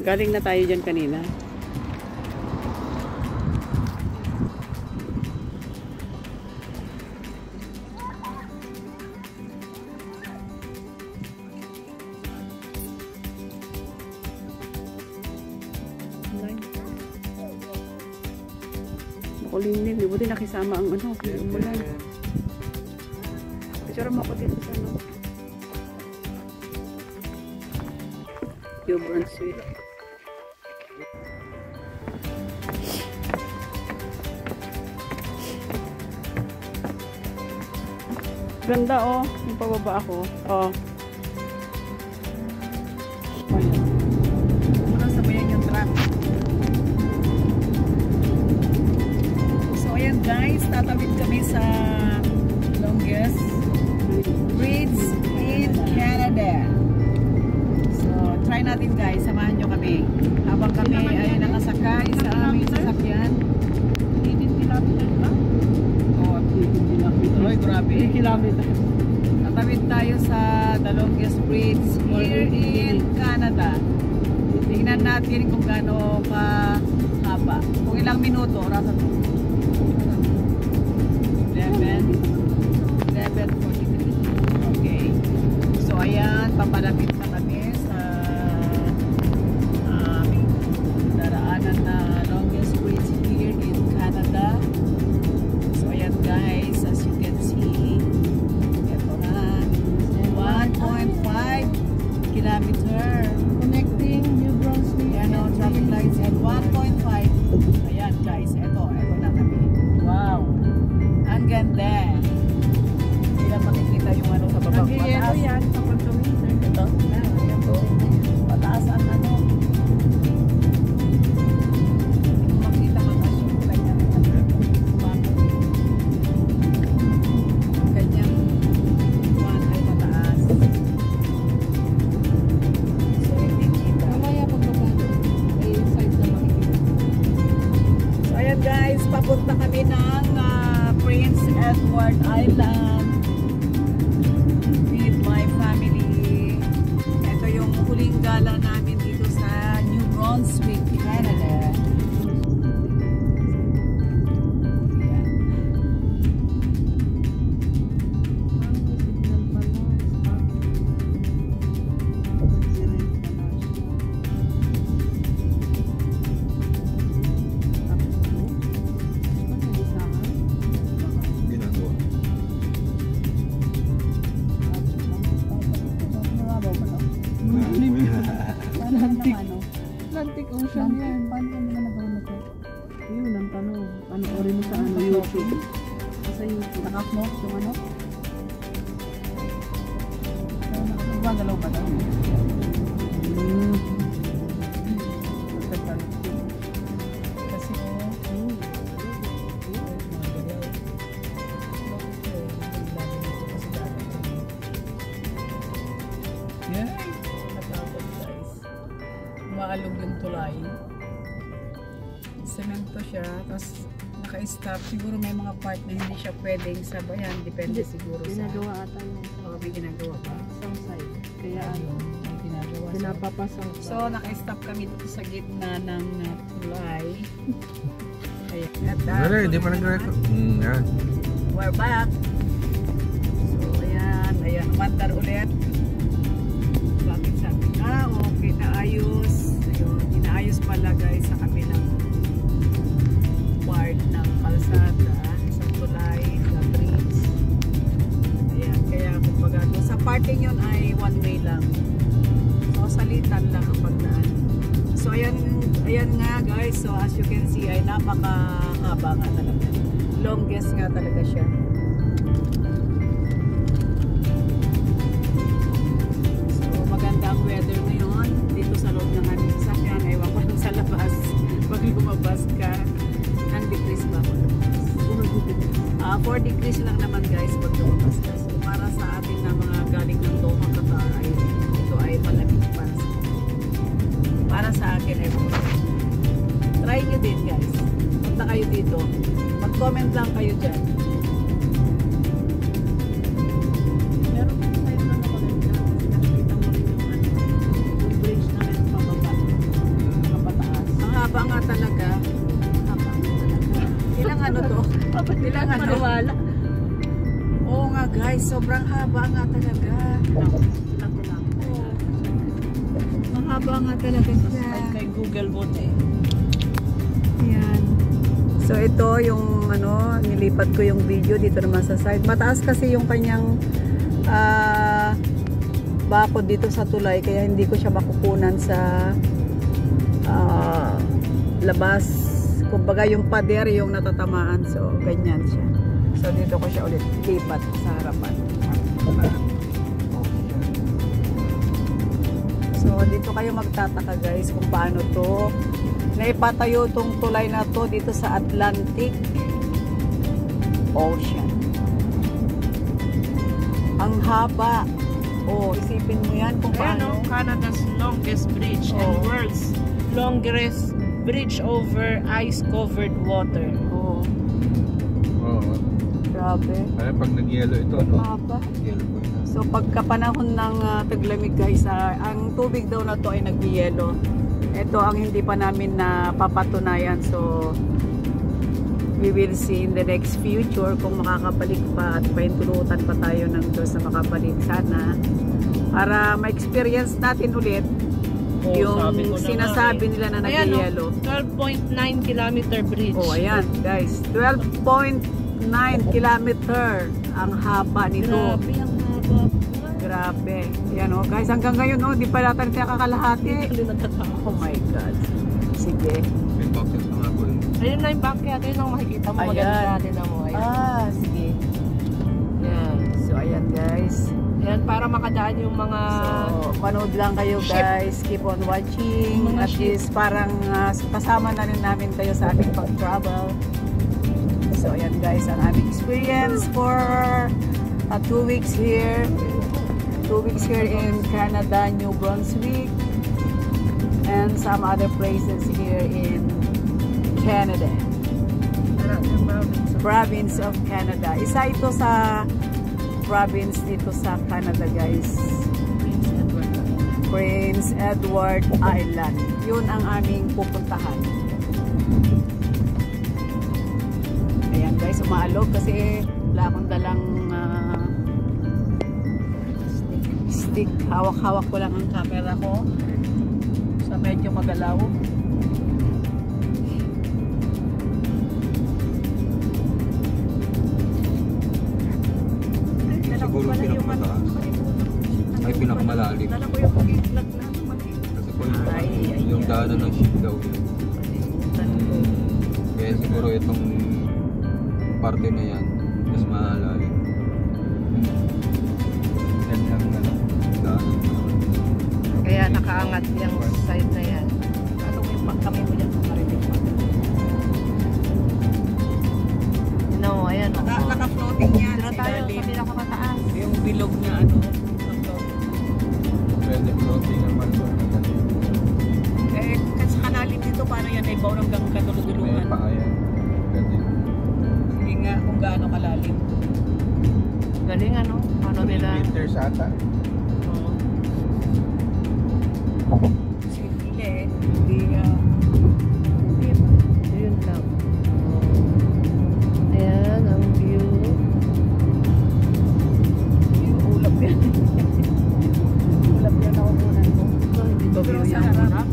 Galing na tayo dyan kanina. Makulinig. Buti nakisama ang ano. Umulan. Picture mo ako dito sa ano. New Brunswick. Ganda oh, yung pababa ako. Oh. Muna sabayan yung truck. So ayan guys, tatawid kami sa longest bridge in Canada. So try natin guys, samahan nyo kami. Habang kami ay nakasakay sa aming sasakyan. 18 kilometers ba? Oo, 18 kilometers. Ay, grabe. 3 kilometers. Tatawid tayo sa the longest bridge here in Canada. Tingnan natin kung gaano kahaba. Kung ilang minuto, rasa to. 11:43. Okay. So ayan, papalapit na kami sa aming daraanan na longest bridge here in Canada. So ayan guys, as you can see, ito na 1.5 kilometer Connecting New Brunswick. Ayan o, traffic lights at 1.5. Ayan guys, ito na kami. Wow, ang ganda. Hindi lang makikita yung ano sa baba. Nag-yelo yan sa winter. Ito? Ito. Mataas ang ano. Makita mataas yung kanyang kanyang one ay mataas. So hindi kita. Mamaya pagbaba ay side na makikita. So ayan guys, papunta kami ng Prince Edward Island with my family. Ito yung huling gala namin dito sa New Brunswick, Canada. Ayan. Ginagawa. Atlantic Ocean yan. Paano kami na nagawa na ito? Yun ang tanong. Panoorin mo sa ano, YouTube. Sa YouTube. Naka-smoke yung ano? Nagagalaw ba daw? Kasi Yeah. Natakot guys. Maalog yung tulay. Semento siya. Tapos naka-stop. Siguro may mga part na hindi siya pwedeng sabayan. Depende siguro sa... ginagawa ata yung May ginagawa pa. isang side. Kaya ano, May ginagawa. pinapapasang So naka-stop kami dito sa gitna ng tulay. Ayan. At Wala, hindi pa nag-record. Yan. we're back. So ayan. Ayan. Umandar ulit. Bakit sabi na? Okay, naayos. Ayun. Inaayos pala guys sa kabilang part ng kalsada. Sa tulay. Sa bridge. Ayan. Kaya kumbaga sa parting yun ay one way lang. So salitan lang ang pagdaan. So ayan nga guys. So as you can see ay napakahaba nga talaga. Longest nga talaga siya. So maganda ang weather ngayon dito sa loob ng aming sasakyan. Ewan ko lang sa labas. Pag lumabas ka, ang degrees ba ako lumabas? 4 degrees lang naman guys pag lumabas ka. So para sa atin na mga galing ng Doha, Qatar ay ito ay malamig para sa akin ay try nyo din guys. Punta kayo dito. Mag-comment lang kayo dyan. Meron kong side na maganda. Kasi nakikita mo rin yung bridge na rin pababa. Hindi lang ano. Maniwala. Oo nga guys, sobrang haba nga talaga. Ako lang. Mahaba nga talaga siya. Kay Google mo eh. Yan. So ito yung ano, nilipat ko yung video dito naman sa side. Mataas kasi yung kanyang bakod dito sa tulay kaya hindi ko siya makukunan sa labas. Kumbaga yung pader yung natatamaan. So ganyan siya. So dito ko siya ulit lipat sa harapan. So dito kayo magtataka guys kung paano to naipatayo tong tulay na to dito sa Atlantic Ocean. Ang haba. Oh, isipin mo yan kung paano. Canada's longest bridge and world's longest bridge over ice-covered water. Oh, Oo. grabe. Kaya pag nag-yellow ito, no? Haba. Yellow po ito. So pagka panahon ng taglamig guys, ang tubig daw na to ay nag-yellow. Ito ang hindi pa namin na papatunayan. So we will see in the next future kung makakabalik pa at paintulutan pa tayo ng Diyos na makabalik sana para ma-experience natin ulit yung sinasabi nila na nag-yellow. 12.9 kilometer bridge. Oh, ayan guys. 12.9 kilometer ang haba nito. Grabe ang haba. Grabe. Ayan oh guys, hanggang ngayon oh, di pa natin nakakalahati. Oh my God. Sige. May boxes na nga po yun. Ayun na yung backyard. Ayun ang makikita mo. Ayan. Maganda natin na mo. Ayan. Sige. Yan. So ayan guys. Yan, para makadaan yung mga... So, panood lang kayo guys. Keep on watching. Mga At least parang kasama na rin namin kayo sa aming pag-travel. So, ayan guys, ang aming experience for 2 weeks here. 2 weeks here in Canada, New Brunswick. And some other places here in Canada. Province of Canada. Isa ito sa province dito sa Canada guys. Prince Edward Island. Yun ang aming pupuntahan. Ayan guys, umaalog kasi wala akong dalang stick. Hawak-hawak ko lang ang camera ko. So medyo magalaw. Siguro pinakamataas. Ay, pinakamalalim. Dala ko yung pag-ilag na. Kasi po yung daanan ng ship daw yun. Kaya siguro itong parte na yan, mas malalim. Yan ang daanan. Kaya nakaangat yung side na yan. Ano mo yung kami mo dyan marinig mo? No, ayan o. Naka-floating yan. Dito tayo sa pinakamataas. Yung bilog na ano. Pwede floating naman doon. Eh, kasi kanalim dito, paano yan? Ibaw hanggang May katulog-duluan. paa yan. Pwede. Sige nga kung gaano kalalim. Galing ano? Paano 3 nila? meters ata. Oo. Kasi hindi eh. Hindi Yun lang. Ayan, ang view. yung ulap yan. Ulap yan ako kunan ko. Hindi ba Pero view sa yan? harap.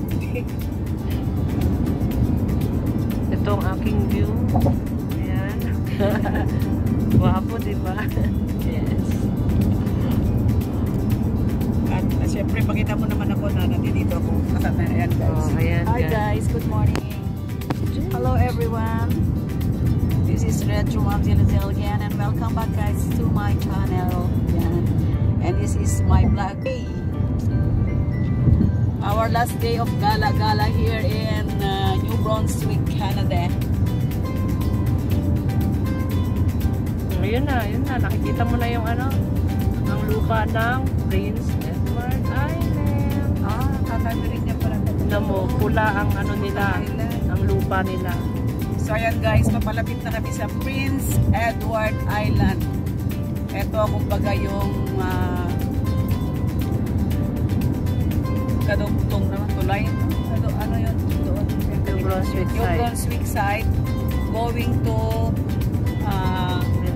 Ito ang aking view. Ayan. Guwapo, diba? Yes. At syempre, pakita mo naman ako na nandito ako. Kasama na yan guys. Oh, ayan, Hi guys. guys, good morning. Hello everyone. This is Retro Mom Zilazil again and welcome back guys to my channel. Yan. And this is my vlog day. Our last day of gala here in New Brunswick, Canada. Ayun na, yun na. Nakikita mo na yung ano, ang lupa ng Prince Edward Island. Kakabirin niya pala. Tignan mo, pula ang ano nila, ang lupa nila. So ayan guys, papalapit na kami sa Prince Edward Island. Ito kumbaga yung kadugtong naman tulay. Ano yun? Doon. New Brunswick New side. Brunswick side. Going to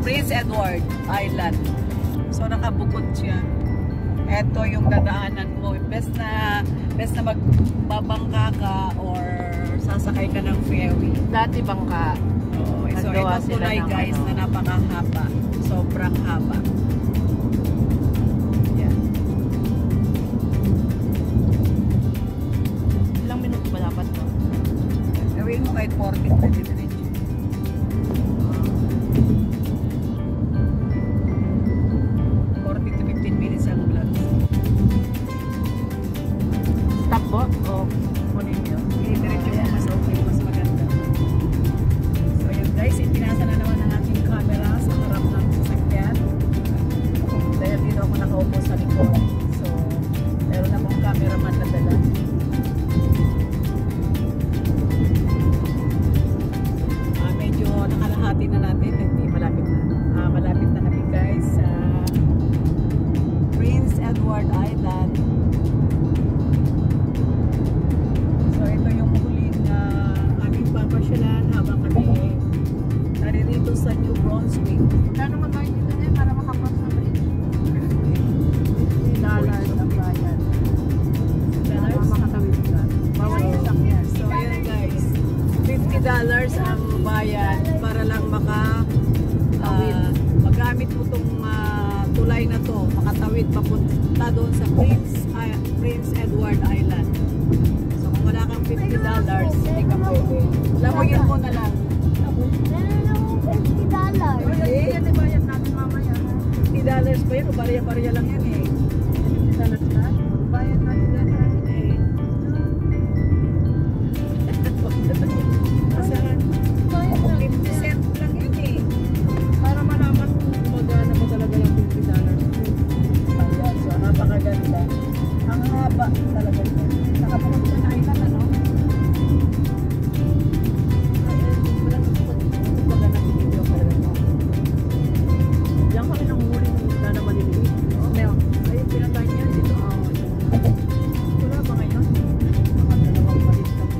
Prince Edward Island. So nakabukod siya. Ito yung dadaanan mo. Best na magbabangka ka or sasakay ka ng ferry. Dati bangka. So Nagawa itong sila tulay ng guys ano. na napakahaba. Sobrang haba. Yan. Ilang minuto ba dapat to? Gawin mo kahit 40 minutes. 40 to 15 minutes ang vlog. Stop po? O kunin nyo? Diretso mo mas okay, mas maganda. So yun guys, ipinasa na naman ang aking camera sa harap ng sasakyan. Dahil dito ako nakaupo sa likod. So, meron akong cameraman na dala. Medyo nakalahati na natin. Hindi, malapit na. Malapit na kami guys sa Prince Edward Island. So ito yung huling aming papasyalan habang kami naririto sa New Brunswick. Kano magbayad dito niya para makapros na bridge? $50 ang bayad. Para makatawid ka. Bawal yung sakyan. So yun guys, $50 ang bayad para lang magamit mo tong tulay na to, makatawid papunta doon sa Prince Edward Island. So kung wala kang $50, hindi ka pwede. Lamuyin mo na lang. Eh, yan ibayad natin mamaya. $50 pa yan o barya-barya lang yan eh. $50 na? Bayad natin yan. Masalan, 50 cent lang yan eh. Para malaman kung gumagana ba talaga yung $50. Ayan, so napakaganda. Ang haba talaga yan. Nakapunta na island ano? Diyan kami nanghuli ng isda na maliliit. Ayun, pinatayin niya dito. Wala ba ngayon? Mga dalawang palit kami.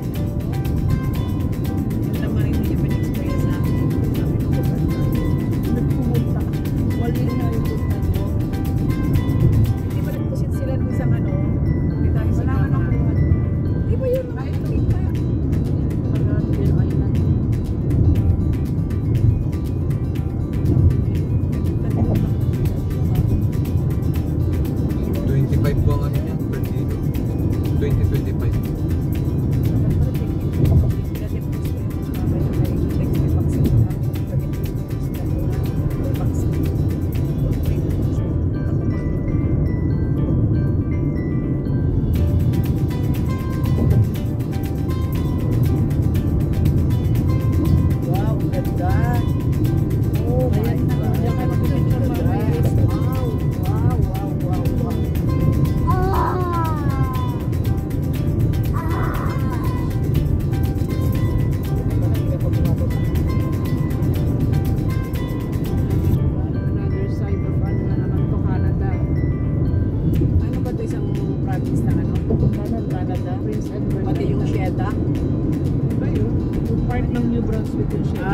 Yun naman hindi niya pinag-experience sa akin. Sabi ko, maganda. Nagpumunta. Wali na yung punta ko. Hindi ba nagpusit sila ng isang ano? Hindi tayo sa Wala ka kama. nang Di ba yun? Nakita. Pag-Bill Island. $25 po ang ano niya, per kilo. 20-25. Wow, ang ganda. Oh my Ayan na, God. diyan kayo mag-picture mga guys. Wow. Another side of ano na naman to, Canada. Ano ba ito isang province na ano? Canada. Prince Edward. Pati yung Sheta. Ba yun? Yung part ng New Brunswick yung siya.